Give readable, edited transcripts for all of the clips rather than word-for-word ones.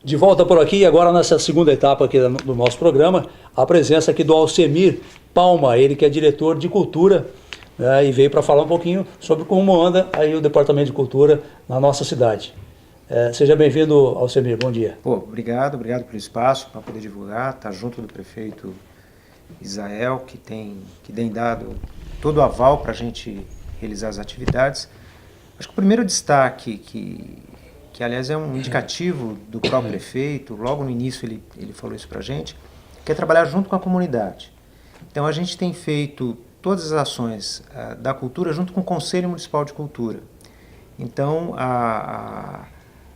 De volta por aqui, agora nessa segunda etapa aqui do nosso programa, a presença aqui do Alcemir Palma, ele que é diretor de cultura, né, e veio para falar um pouquinho sobre como anda aí o Departamento de Cultura na nossa cidade. Seja bem-vindo, Alcemir, bom dia. Obrigado pelo espaço para poder divulgar, tá junto do prefeito Israel, que tem dado todo o aval para a gente realizar as atividades. Acho que o primeiro destaque, que aliás é um indicativo do próprio prefeito, logo no início ele falou isso para a gente, que é trabalhar junto com a comunidade. Então a gente tem feito todas as ações da cultura junto com o Conselho Municipal de Cultura. Então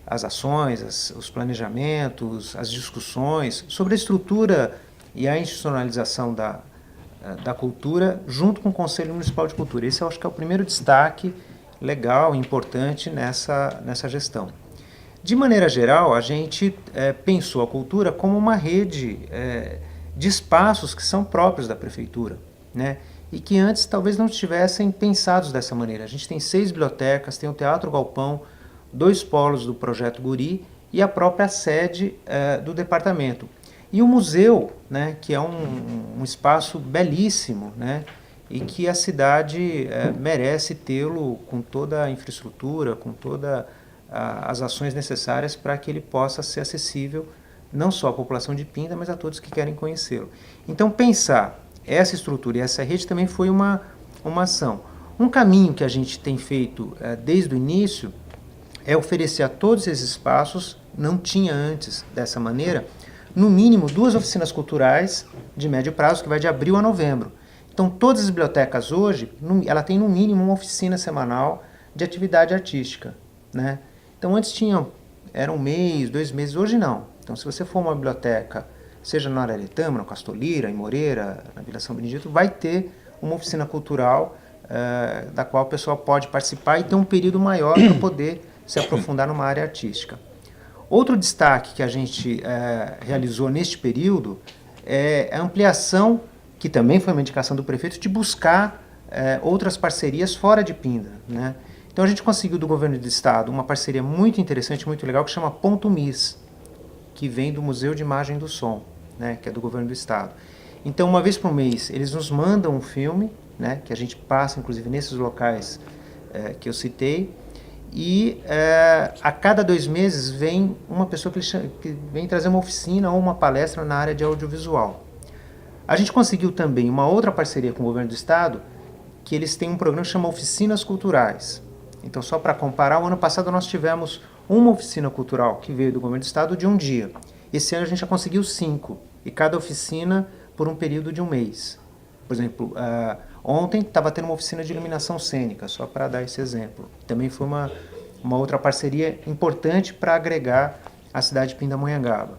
as ações, os planejamentos, as discussões sobre a estrutura e a institucionalização da cultura junto com o Conselho Municipal de Cultura. Esse eu acho que é o primeiro destaque legal e importante nessa gestão. De maneira geral, a gente pensou a cultura como uma rede de espaços que são próprios da prefeitura, né? E que antes talvez não estivessem pensados dessa maneira. A gente tem 6 bibliotecas, tem o Teatro Galpão, 2 polos do Projeto Guri e a própria sede do departamento. E o museu, né, que é um espaço belíssimo, né, e que a cidade merece tê-lo com toda a infraestrutura, com todas as ações necessárias para que ele possa ser acessível não só à população de Pinda, mas a todos que querem conhecê-lo. Então pensar essa estrutura e essa rede também foi uma ação. Um caminho que a gente tem feito desde o início é oferecer a todos esses espaços, não tinha antes dessa maneira, no mínimo 2 oficinas culturais de médio prazo, que vai de abril a novembro. Então todas as bibliotecas hoje, ela tem no mínimo uma oficina semanal de atividade artística, né? Então antes era 1 mês, 2 meses, hoje não. Então se você for uma biblioteca, seja na Aretama, no Castolira, em Moreira, na Vila São Benedito, vai ter uma oficina cultural da qual o pessoal pode participar e ter um período maior para poder se aprofundar numa área artística. Outro destaque que a gente realizou neste período é a ampliação, que também foi uma indicação do prefeito, de buscar outras parcerias fora de Pinda, né? Então a gente conseguiu do governo do estado uma parceria muito interessante, muito legal, que chama Ponto Mis, que vem do Museu de Imagem do Som, né, que é do governo do estado. Então uma vez por mês eles nos mandam um filme, né, que a gente passa inclusive nesses locais que eu citei, e a cada 2 meses vem uma pessoa que vem trazer uma oficina ou uma palestra na área de audiovisual. A gente conseguiu também uma outra parceria com o governo do estado, que eles têm um programa que chama Oficinas Culturais. Então, só para comparar, o ano passado nós tivemos uma oficina cultural que veio do governo do estado de 1 dia. Esse ano a gente já conseguiu 5, e cada oficina por um período de 1 mês. Por exemplo, ontem estava tendo uma oficina de iluminação cênica, só para dar esse exemplo. Também foi uma outra parceria importante para agregar a cidade de Pindamonhangaba.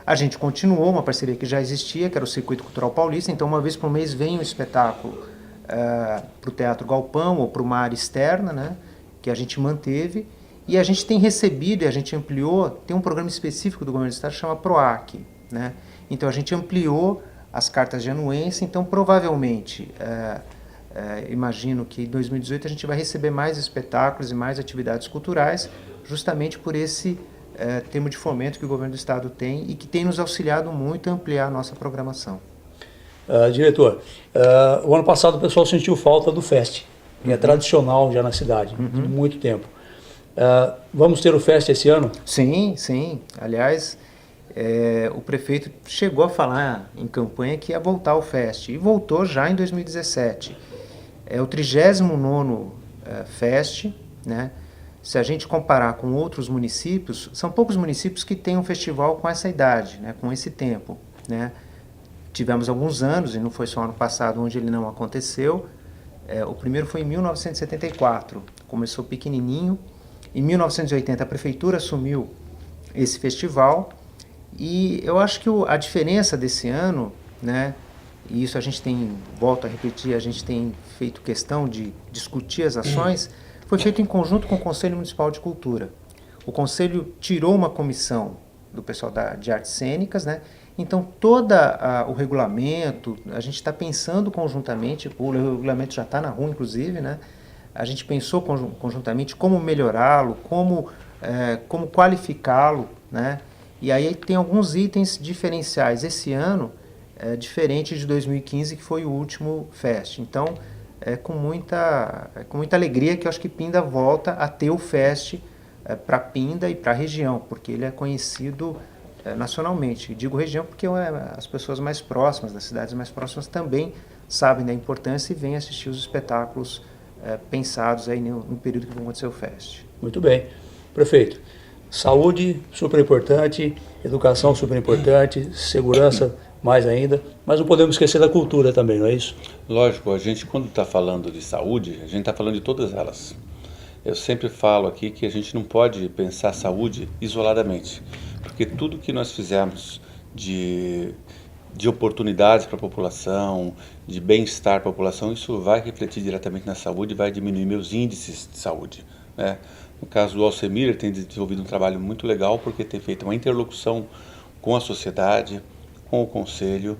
A gente continuou uma parceria que já existia, que era o Circuito Cultural Paulista, então uma vez por mês vem um espetáculo para o Teatro Galpão ou para uma área externa, né, que a gente manteve, e a gente tem recebido, e a gente ampliou, tem um programa específico do governo do estado que chama PROAC, né? Então a gente ampliou as cartas de anuência, então provavelmente, imagino que em 2018 a gente vai receber mais espetáculos e mais atividades culturais, justamente por esse termo de fomento que o governo do estado tem e que tem nos auxiliado muito a ampliar a nossa programação. Diretor, o ano passado o pessoal sentiu falta do FEST, que é tradicional já na cidade, há muito tempo. Vamos ter o FEST esse ano? Sim, sim. Aliás, o prefeito chegou a falar em campanha que ia voltar ao FEST, e voltou já em 2017. É o 39º FEST, né? Se a gente comparar com outros municípios, são poucos municípios que têm um festival com essa idade, né? Com esse tempo, né? Tivemos alguns anos, e não foi só ano passado, onde ele não aconteceu. O primeiro foi em 1974, começou pequenininho. Em 1980 a prefeitura assumiu esse festival, e eu acho que a diferença desse ano, né, e isso a gente tem, volto a repetir, a gente tem feito questão de discutir as ações, foi feito em conjunto com o Conselho Municipal de Cultura. O Conselho tirou uma comissão do pessoal de artes cênicas, né? Então todo o regulamento, a gente está pensando conjuntamente, o regulamento já está na rua inclusive, né? A gente pensou conjuntamente como melhorá-lo, como qualificá-lo, né? E aí tem alguns itens diferenciais. Esse ano é diferente de 2015, que foi o último Fest. Então, é com muita alegria que eu acho que Pinda volta a ter o Fest para Pinda e para a região, porque ele é conhecido nacionalmente. Digo região porque as pessoas mais próximas, das cidades mais próximas, também sabem da importância e vêm assistir os espetáculos pensados aí no período que vai acontecer o Fest. Muito bem. Prefeito, saúde super importante, educação super importante, segurança mais ainda, mas não podemos esquecer da cultura também, não é isso? Lógico, a gente quando está falando de saúde, a gente está falando de todas elas. Eu sempre falo aqui que a gente não pode pensar saúde isoladamente, porque tudo que nós fizermos de oportunidades para a população, de bem-estar para a população, isso vai refletir diretamente na saúde e vai diminuir meus índices de saúde, né? No caso do Alcemir, ele tem desenvolvido um trabalho muito legal porque tem feito uma interlocução com a sociedade, com o conselho,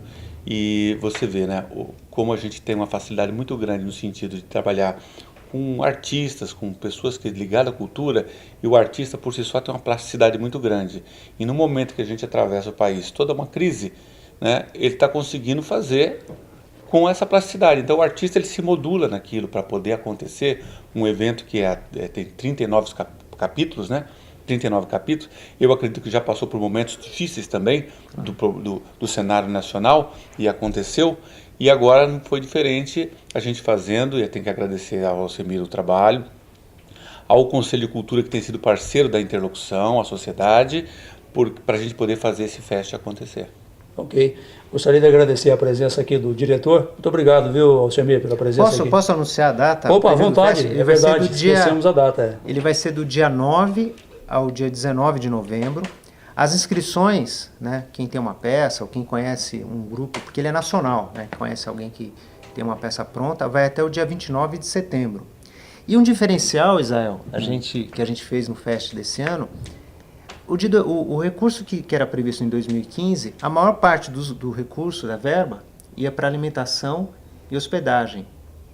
e você vê, né, como a gente tem uma facilidade muito grande no sentido de trabalhar com artistas, com pessoas que ligadas à cultura, e o artista por si só tem uma plasticidade muito grande. E no momento que a gente atravessa o país, toda uma crise, né, ele está conseguindo fazer com essa plasticidade. Então o artista ele se modula naquilo para poder acontecer um evento que tem 39 capítulos, né? 39 capítulos. Eu acredito que já passou por momentos difíceis também do cenário nacional e aconteceu. E agora não foi diferente, a gente fazendo, e eu tenho que agradecer ao Alcemir o trabalho, ao Conselho de Cultura que tem sido parceiro da interlocução, à sociedade, para a gente poder fazer esse fest acontecer. Ok. Gostaria de agradecer a presença aqui do diretor. Muito obrigado, viu, Alcemir, pela presença aqui. Posso anunciar a data? Opa, à vontade. É verdade, esquecemos a data. Ele vai ser do dia 9 ao dia 19 de novembro. As inscrições, né, quem tem uma peça ou quem conhece um grupo, porque ele é nacional, né, conhece alguém que tem uma peça pronta, vai até o dia 29 de setembro. E um diferencial, Israel, que a gente fez no Fest desse ano, o recurso que era previsto em 2015, a maior parte do recurso, da verba, ia para alimentação e hospedagem,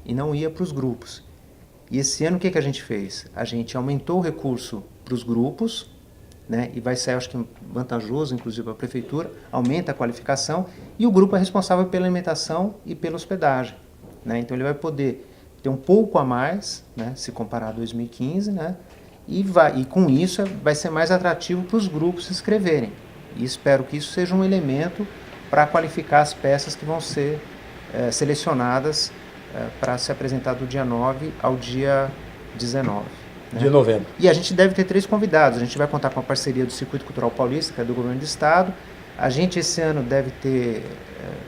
e não ia para os grupos. E esse ano o que a gente fez? A gente aumentou o recurso para os grupos, né, e vai ser, acho que, vantajoso, inclusive, para a prefeitura, aumenta a qualificação, e o grupo é responsável pela alimentação e pela hospedagem, né, então ele vai poder ter um pouco a mais, né, se comparar a 2015, né, e com isso vai ser mais atrativo para os grupos se inscreverem. E espero que isso seja um elemento para qualificar as peças que vão ser selecionadas para se apresentar do dia 9 ao dia 19. Né? De novembro. E a gente deve ter 3 convidados. A gente vai contar com a parceria do Circuito Cultural Paulista, que é do Governo do Estado. A gente esse ano deve ter,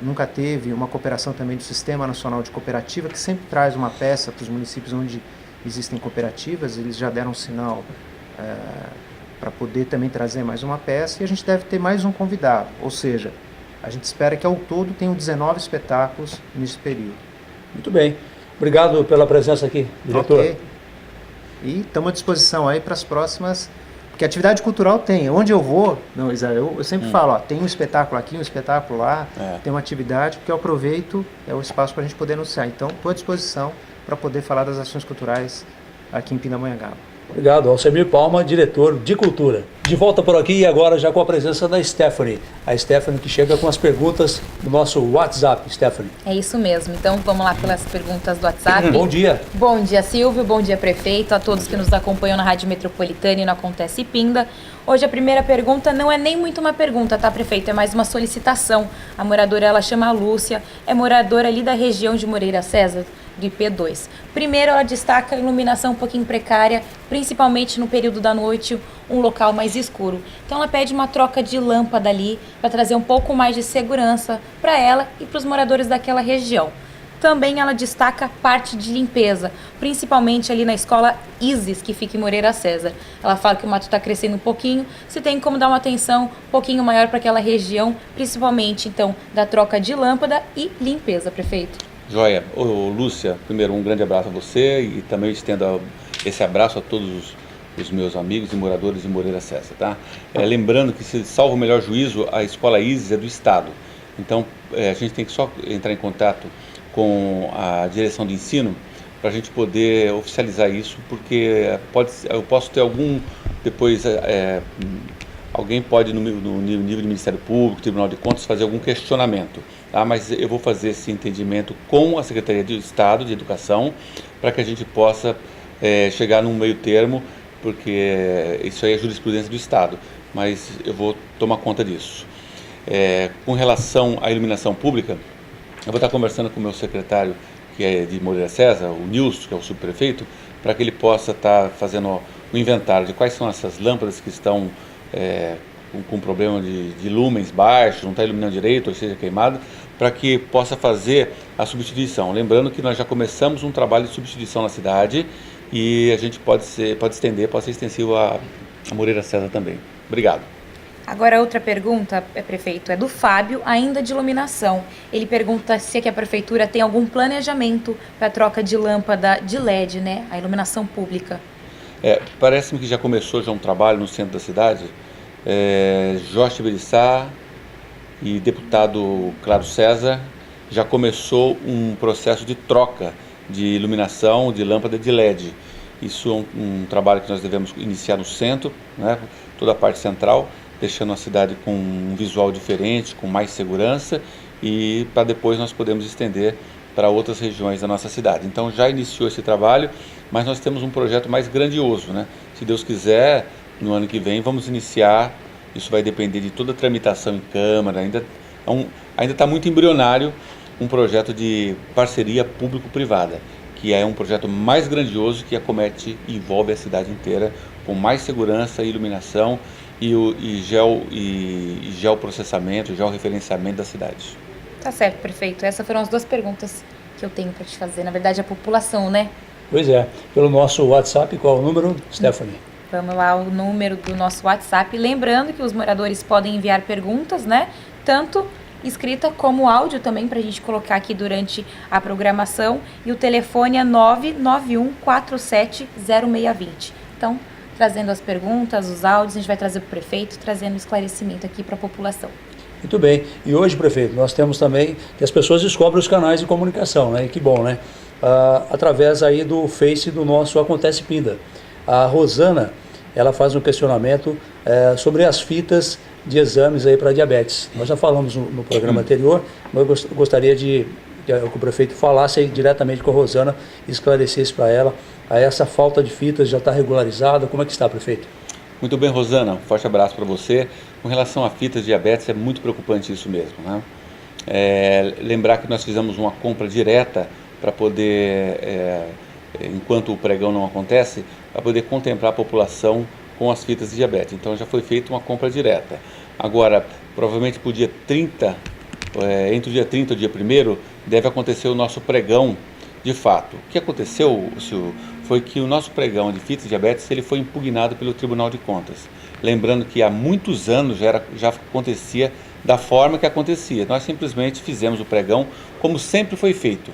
nunca teve, uma cooperação também do Sistema Nacional de Cooperativa, que sempre traz uma peça para os municípios onde existem cooperativas. Eles já deram um sinal para poder também trazer mais uma peça, e a gente deve ter mais um convidado. Ou seja, a gente espera que ao todo tenham 19 espetáculos nesse período. Muito bem. Obrigado pela presença aqui, diretor. Ok. E estamos à disposição aí para as próximas, porque atividade cultural tem. Onde eu vou, não, Israel, eu sempre falo, ó, tem um espetáculo aqui, um espetáculo lá, tem uma atividade, porque eu aproveito, é o espaço para a gente poder anunciar. Então, estou à disposição para poder falar das ações culturais aqui em Pindamonhangaba. Obrigado, Alcemir Palma, diretor de Cultura. De volta por aqui e agora já com a presença da Stephanie. A Stephanie que chega com as perguntas do nosso WhatsApp, Stephanie. É isso mesmo, então vamos lá pelas perguntas do WhatsApp. Bom dia. Bom dia, Silvio, bom dia, prefeito, a todos que nos acompanham na Rádio Metropolitana e no Acontece Pinda. Hoje a primeira pergunta não é nem muito uma pergunta, tá, prefeito? É mais uma solicitação. A moradora, ela chama Lúcia, é moradora ali da região de Moreira César, do IP2. Primeiro, ela destaca a iluminação um pouquinho precária, principalmente no período da noite, um local mais escuro. Então ela pede uma troca de lâmpada ali para trazer um pouco mais de segurança para ela e para os moradores daquela região. Também ela destaca a parte de limpeza, principalmente ali na escola Isis, que fica em Moreira César. Ela fala que o mato está crescendo um pouquinho, se tem como dar uma atenção um pouquinho maior para aquela região, principalmente então da troca de lâmpada e limpeza, prefeito. Joia. Lúcia, primeiro um grande abraço a você e também estendo esse abraço a todos os meus amigos e moradores de Moreira César, tá? Lembrando que, se salvo o melhor juízo, a escola Isis é do Estado. Então, a gente tem que só entrar em contato com a direção de ensino para a gente poder oficializar isso, porque eu posso ter alguém pode, no nível do Ministério Público, Tribunal de Contas, fazer algum questionamento. Tá? Mas eu vou fazer esse entendimento com a Secretaria de Estado de Educação, para que a gente possa chegar num meio termo, porque isso aí é jurisprudência do Estado, mas eu vou tomar conta disso. Com relação à iluminação pública, eu vou estar conversando com o meu secretário, que é de Moreira César, o Nilson, que é o subprefeito, para que ele possa estar fazendo o inventário de quais são essas lâmpadas que estão com problema de lumens baixos, não está iluminando direito, ou seja, queimado, para que possa fazer a substituição. Lembrando que nós já começamos um trabalho de substituição na cidade e a gente pode ser extensivo a Moreira César também. Obrigado. Agora, outra pergunta, prefeito, é do Fábio, ainda de iluminação. Ele pergunta se a prefeitura tem algum planejamento para a troca de lâmpada de LED, né? A iluminação pública. Parece-me que já começou um trabalho no centro da cidade. Jorge Berissá e deputado Claro César já começou um processo de troca de iluminação de lâmpada de LED. Isso é um trabalho que nós devemos iniciar no centro, né? Toda a parte central, deixando a cidade com um visual diferente, com mais segurança, e para depois nós podemos estender para outras regiões da nossa cidade. Então já iniciou esse trabalho, mas nós temos um projeto mais grandioso, né? Se Deus quiser, no ano que vem vamos iniciar, isso vai depender de toda a tramitação em Câmara, ainda está muito embrionário, um projeto de parceria público-privada, que é um projeto mais grandioso que acomete e envolve a cidade inteira, com mais segurança e iluminação, e geoprocessamento, georreferenciamento da cidade. Tá certo, prefeito. Essas foram as duas perguntas que eu tenho para te fazer. Na verdade, a população, né? Pois é. Pelo nosso WhatsApp, qual é o número, Stephanie? Vamos lá, o número do nosso WhatsApp. Lembrando que os moradores podem enviar perguntas, né? Tanto escrita como áudio também, para a gente colocar aqui durante a programação. E o telefone é 991470620. Então, trazendo as perguntas, os áudios, a gente vai trazer para o prefeito, trazendo esclarecimento aqui para a população. Muito bem. E hoje, prefeito, nós temos também que as pessoas descobrem os canais de comunicação, né? E que bom, né? Através aí do Face do nosso Acontece Pinda. A Rosana, ela faz um questionamento sobre as fitas de exames aí para diabetes. Nós já falamos no programa anterior, mas eu gostaria que o prefeito falasse aí diretamente com a Rosana, esclarecesse para ela essa falta de fitas já está regularizada. Como é que está, prefeito? Muito bem, Rosana, um forte abraço para você. Com relação a fitas de diabetes, é muito preocupante isso mesmo, né? Lembrar que nós fizemos uma compra direta para poder, enquanto o pregão não acontece, para poder contemplar a população com as fitas de diabetes. Então já foi feita uma compra direta. Agora, provavelmente para o dia 30, entre o dia 30 e o dia 1º, deve acontecer o nosso pregão de fato. O que aconteceu, senhor, foi que o nosso pregão de fitas de diabetes ele foi impugnado pelo Tribunal de Contas. Lembrando que há muitos anos já acontecia da forma que acontecia. Nós simplesmente fizemos o pregão como sempre foi feito.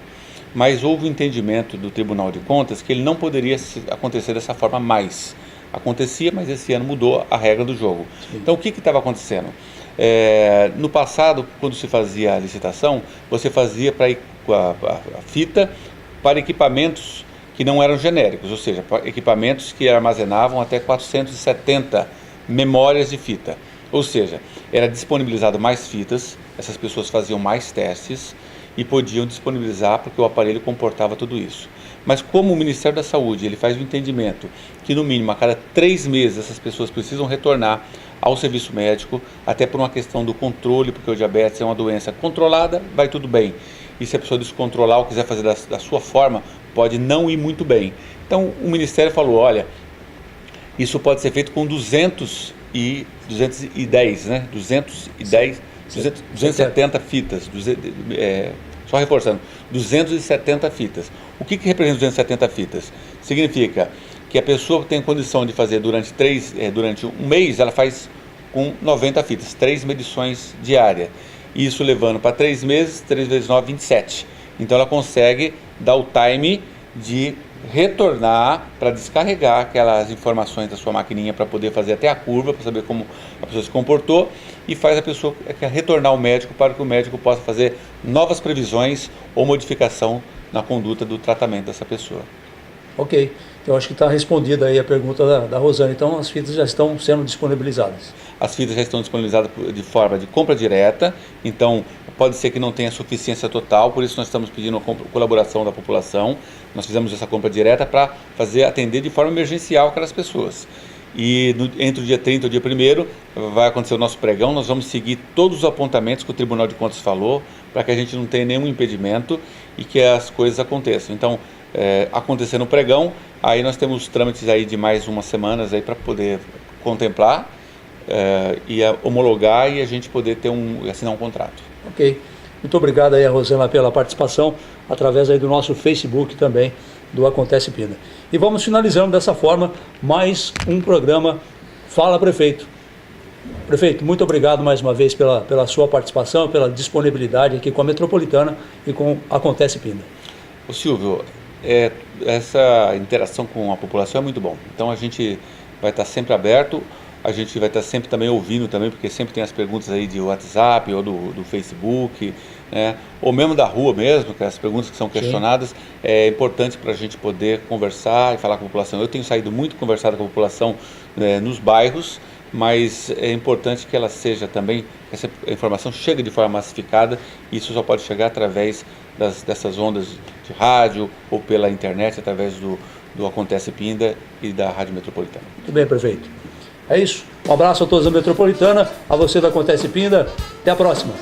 Mas houve um entendimento do Tribunal de Contas que ele não poderia acontecer dessa forma mais. Acontecia, mas esse ano mudou a regra do jogo. Sim. Então o que estava acontecendo? No passado, quando se fazia a licitação, você fazia para a fita para equipamentos que não eram genéricos, ou seja, equipamentos que armazenavam até 470 memórias de fita. Ou seja, era disponibilizado mais fitas, essas pessoas faziam mais testes e podiam disponibilizar porque o aparelho comportava tudo isso. Mas como o Ministério da Saúde ele faz o entendimento que no mínimo a cada 3 meses essas pessoas precisam retornar ao serviço médico, até por uma questão do controle, porque o diabetes é uma doença controlada, vai tudo bem. E se a pessoa descontrolar ou quiser fazer da sua forma, pode não ir muito bem. Então o Ministério falou, olha, isso pode ser feito com 270 fitas, só reforçando, 270 fitas. O que representa 270 fitas? Significa que a pessoa tem condição de fazer durante um mês, ela faz com 90 fitas, 3 medições diárias. Isso levando para 3 meses, 3 vezes 9, 27. Então ela consegue dar o time de retornar para descarregar aquelas informações da sua maquininha para poder fazer até a curva, para saber como a pessoa se comportou, e faz a pessoa retornar ao médico para que o médico possa fazer novas previsões ou modificação na conduta do tratamento dessa pessoa. Ok, então acho que está respondida aí a pergunta da Rosane. Então as fitas já estão sendo disponibilizadas. As fitas já estão disponibilizadas de forma de compra direta, então pode ser que não tenha suficiência total, por isso nós estamos pedindo a colaboração da população. Nós fizemos essa compra direta para atender de forma emergencial aquelas pessoas. E entre o dia 30 e o dia 1º vai acontecer o nosso pregão, nós vamos seguir todos os apontamentos que o Tribunal de Contas falou, para que a gente não tenha nenhum impedimento e que as coisas aconteçam. Então, acontecendo o pregão, aí nós temos trâmites aí de mais umas semanas aí para poder contemplar e homologar e a gente poder assinar um contrato. Ok, muito obrigado aí a Rosana pela participação, através aí do nosso Facebook também, do Acontece Pinda. E vamos finalizando dessa forma mais um programa Fala Prefeito. Prefeito, muito obrigado mais uma vez pela sua participação, pela disponibilidade aqui com a Metropolitana e com Acontece Pinda. Ô Silvio, essa interação com a população é muito bom. Então a gente vai estar sempre aberto, a gente vai estar sempre também ouvindo também, porque sempre tem as perguntas aí de WhatsApp ou do Facebook, né? Ou mesmo da rua mesmo, que as perguntas que são questionadas. Sim. É importante para a gente poder conversar e falar com a população. Eu tenho saído muito conversado com a população nos bairros, mas é importante que ela seja também, que essa informação chegue de forma massificada, e isso só pode chegar através dessas ondas de rádio ou pela internet, através do Acontece Pinda e da Rádio Metropolitana. Muito bem, prefeito. É isso. Um abraço a todos da Metropolitana, a você da Acontece Pinda. Até a próxima.